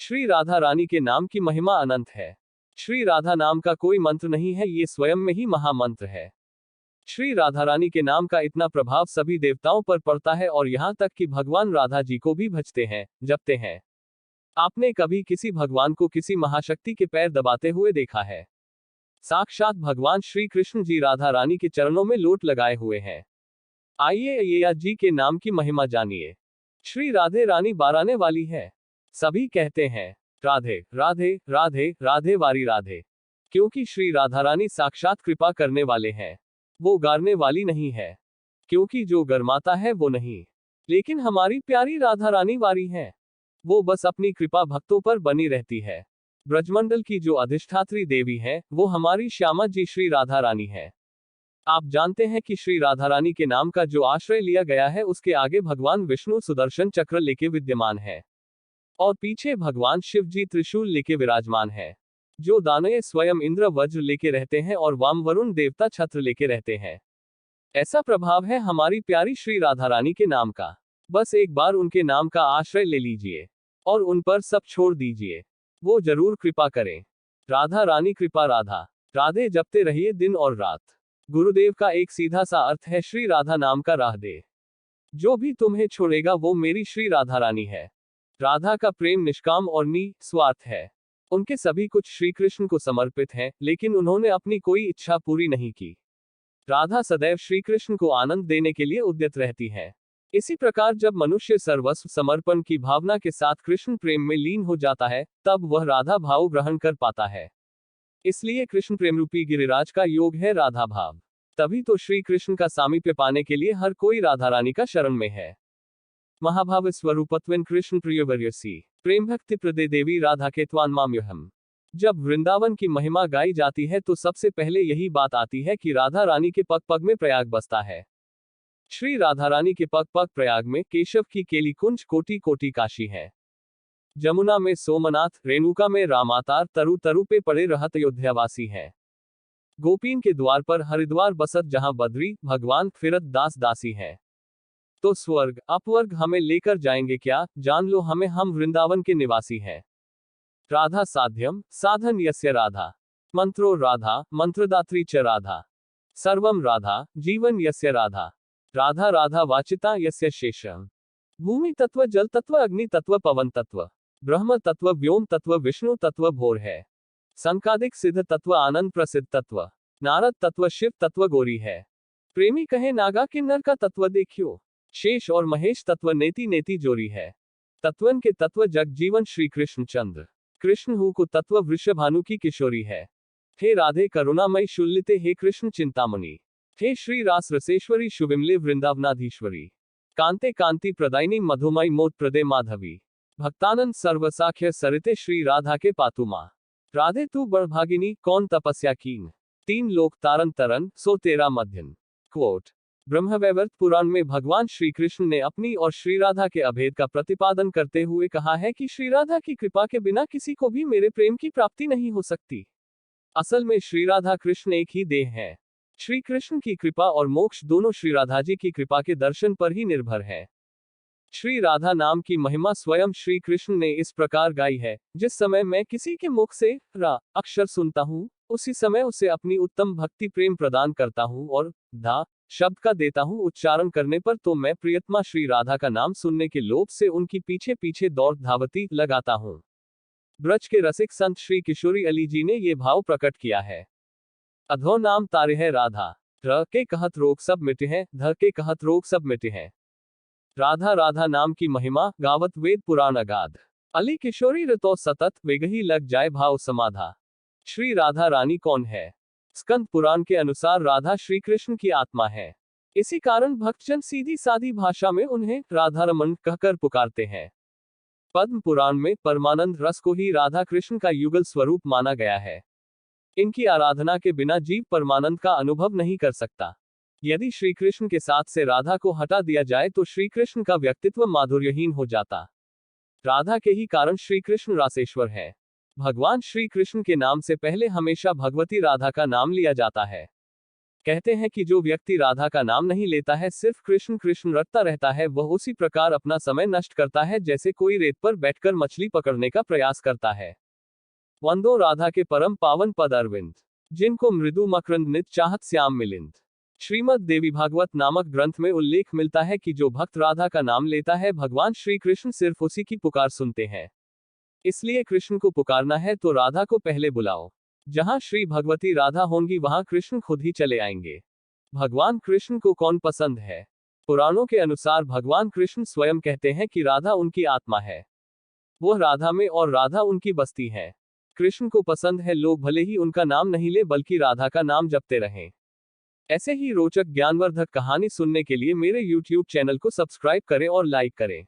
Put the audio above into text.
श्री राधा रानी के नाम की महिमा अनंत है। श्री राधा नाम का कोई मंत्र नहीं है, ये स्वयं में ही महामंत्र है। श्री राधा रानी के नाम का इतना प्रभाव सभी देवताओं पर पड़ता है और यहाँ तक कि भगवान राधा जी को भी भजते हैं, जपते हैं। आपने कभी किसी भगवान को किसी महाशक्ति के पैर दबाते हुए देखा है? साक्षात भगवान श्री कृष्ण जी राधा रानी के चरणों में लोट लगाए हुए हैं। आइए ये जी के नाम की महिमा जानिए। श्री राधे रानी बाराने वाली है। सभी कहते हैं राधे राधे राधे राधे वारी राधे, क्योंकि श्री राधा रानी साक्षात कृपा करने वाले हैं। वो गारने वाली नहीं है, क्योंकि जो गरमाता है वो नहीं, लेकिन हमारी प्यारी राधा रानी वारी है। वो बस अपनी कृपा भक्तों पर बनी रहती है। ब्रजमंडल की जो अधिष्ठात्री देवी है वो हमारी श्यामा जी श्री राधा रानी है। आप जानते हैं कि श्री राधा रानी के नाम का जो आश्रय लिया गया है उसके आगे भगवान विष्णु सुदर्शन चक्र लेके विद्यमान है और पीछे भगवान शिव जी त्रिशूल लेके विराजमान है। जो दानव स्वयं इंद्र वज्र लेके रहते हैं और वाम वरुण देवता छत्र लेके रहते हैं। ऐसा प्रभाव है हमारी प्यारी श्री राधा रानी के नाम का। बस एक बार उनके नाम का आश्रय ले लीजिए और उन पर सब छोड़ दीजिए, वो जरूर कृपा करें। राधा रानी कृपा राधा राधे जपते रहिए दिन और रात। गुरुदेव का एक सीधा सा अर्थ है श्री राधा नाम का राह दे। जो भी तुम्हें छोड़ेगा वो मेरी श्री राधा रानी है। राधा का प्रेम निष्काम और निस्वार्थ है। उनके सभी कुछ श्री कृष्ण को समर्पित है, लेकिन उन्होंने अपनी कोई इच्छा पूरी नहीं की। राधा सदैव श्री कृष्ण को आनंद देने के लिए उद्यत रहती है। इसी प्रकार जब मनुष्य सर्वस्व समर्पण की भावना के साथ कृष्ण प्रेम में लीन हो जाता है, तब वह राधा भाव ग्रहण कर पाता है। इसलिए कृष्ण प्रेम रूपी गिरिराज का योग है राधा भाव। तभी तो श्री कृष्ण का सामीप्य पाने के लिए हर कोई राधा रानी का शरण में है। महाभाव स्वरूपत्वेन कृष्ण प्रियवर्यसी प्रेम भक्ति प्रदे देवी राधा के त्वान माम्यहम। जब वृंदावन की महिमा गाई जाती है तो सबसे पहले यही बात आती है कि राधा रानी के पग पग में प्रयाग बसता है। श्री राधा रानी के पग पग प्रयाग में केशव की केली कुंज कोटि कोटि काशी है। जमुना में सोमनाथ, रेणुका में रामावतार, तरु तरु पे पड़े रहत अयोध्यावासी है। गोपीन के द्वार पर हरिद्वार बसत जहां बद्री भगवान फिरत दास दासी है। तो स्वर्ग अपवर्ग हमें लेकर जाएंगे क्या, जान लो हमें, हम वृंदावन के निवासी हैं। राधा साध्यम साधन यस्य राधा, मंत्रो राधा मंत्रदात्री च राधा, सर्वम राधा जीवन यस्य राधा, राधा राधा वाचिता यस्य शेषम। भूमि तत्व, जल तत्व, अग्नि तत्व, पवन तत्व, ब्रह्म तत्व, व्योम तत्व, विष्णु तत्व, भोर है। संकादिक सिद्ध तत्व, आनंद प्रसिद्ध तत्व, नारद तत्व, शिव तत्व, गौरी है। प्रेमी कहे नागा किन्नर का तत्व देखियो, शेष और महेश तत्व, नेति नेति जोरी है। तत्वन के तत्व, जग जीवन श्री कृष्ण चंद्र, कृष्ण हु को तत्व, वृषभानु की किशोरी है। हे राधे करुणामयी शुल्लिते, हे कृष्ण चिंतामणि, हे श्री रास रसेश्वरी शुविमले वृंदावनाधीश्वरी, कांते कांति प्रदायिनी मधुमयी मोद प्रदे माधवी, भक्तानंद सर्वसाख्य सरिते श्री राधा के पातुमा। राधे तू बड़भागिनी कौन तपस्या कीन, तीन लोक तारन तरन सो तेरा मध्यन। क्वोट ब्रह्मवैवर्त पुराण में भगवान श्री कृष्ण ने अपनी और श्री राधा के अभेद का प्रतिपादन करते हुए कहा है कि श्री राधा की कृपा के बिना किसी को भी मेरे प्रेम की प्राप्ति नहीं हो सकती। असल में श्री राधा कृष्ण एक ही देह है। श्री कृष्ण की कृपा और मोक्ष दोनों श्री राधा जी की कृपा के दर्शन पर ही निर्भर है। श्री राधा नाम की महिमा स्वयं श्री कृष्ण ने इस प्रकार गाई है, जिस समय मैं किसी के मुख से रा अक्षर सुनता हूँ, उसी समय उसे अपनी उत्तम भक्ति प्रेम प्रदान करता हूँ और धा शब्द का देता हूँ उच्चारण करने पर, तो मैं प्रियतमा श्री राधा का नाम सुनने के लोभ से उनकी पीछे पीछे दौड़ धावती लगाता हूँ। ब्रज के रसिक संत श्री किशोरी अली जी ने ये भाव प्रकट किया है। अधो नाम तारे है राधा, र के कहत रोग सब मिटे हैं, ध के कहत रोग सब मिटे हैं। राधा राधा नाम की महिमा गावत वेद पुराण अगाध, अली किशोरी ऋतो सतत वेगही लग जाए भाव समाधा। श्री राधा रानी कौन है? स्कंद पुराण के अनुसार राधा श्री कृष्ण की आत्मा है। इसी कारण भक्तजन सीधी सादी भाषा में उन्हें राधारमण कहकर पुकारते हैं। पद्म पुराण में परमानंद रस को ही राधा कृष्ण का युगल स्वरूप माना गया है। इनकी आराधना के बिना जीव परमानंद का अनुभव नहीं कर सकता। यदि श्री कृष्ण के साथ से राधा को हटा दिया जाए तो श्री कृष्ण का व्यक्तित्व माधुर्यहीन हो जाता। राधा के ही कारण श्री कृष्ण रासेश्वर है। भगवान श्री कृष्ण के नाम से पहले हमेशा भगवती राधा का नाम लिया जाता है। कहते हैं कि जो व्यक्ति राधा का नाम नहीं लेता है, सिर्फ कृष्ण कृष्ण रटता रहता है, वह उसी प्रकार अपना समय नष्ट करता है जैसे कोई रेत पर बैठकर मछली पकड़ने का प्रयास करता है। वंदो राधा के परम पावन पद अरविंद, जिनको मृदु मकरंद नित चाहत श्याम मिलिंद। श्रीमद् देवी भागवत नामक ग्रंथ में उल्लेख मिलता है कि जो भक्त राधा का नाम लेता है, भगवान श्री कृष्ण सिर्फ उसी की पुकार सुनते हैं। इसलिए कृष्ण को पुकारना है तो राधा को पहले बुलाओ। जहां श्री भगवती राधा होंगी वहां कृष्ण खुद ही चले आएंगे। भगवान कृष्ण को कौन पसंद है? पुराणों के अनुसार भगवान कृष्ण स्वयं कहते हैं कि राधा उनकी आत्मा है। वह राधा में और राधा उनकी बस्ती है। कृष्ण को पसंद है लोग भले ही उनका नाम नहीं ले बल्कि राधा का नाम जपते रहें। ऐसे ही रोचक ज्ञानवर्धक कहानी सुनने के लिए मेरे YouTube चैनल को सब्सक्राइब करें और लाइक करें।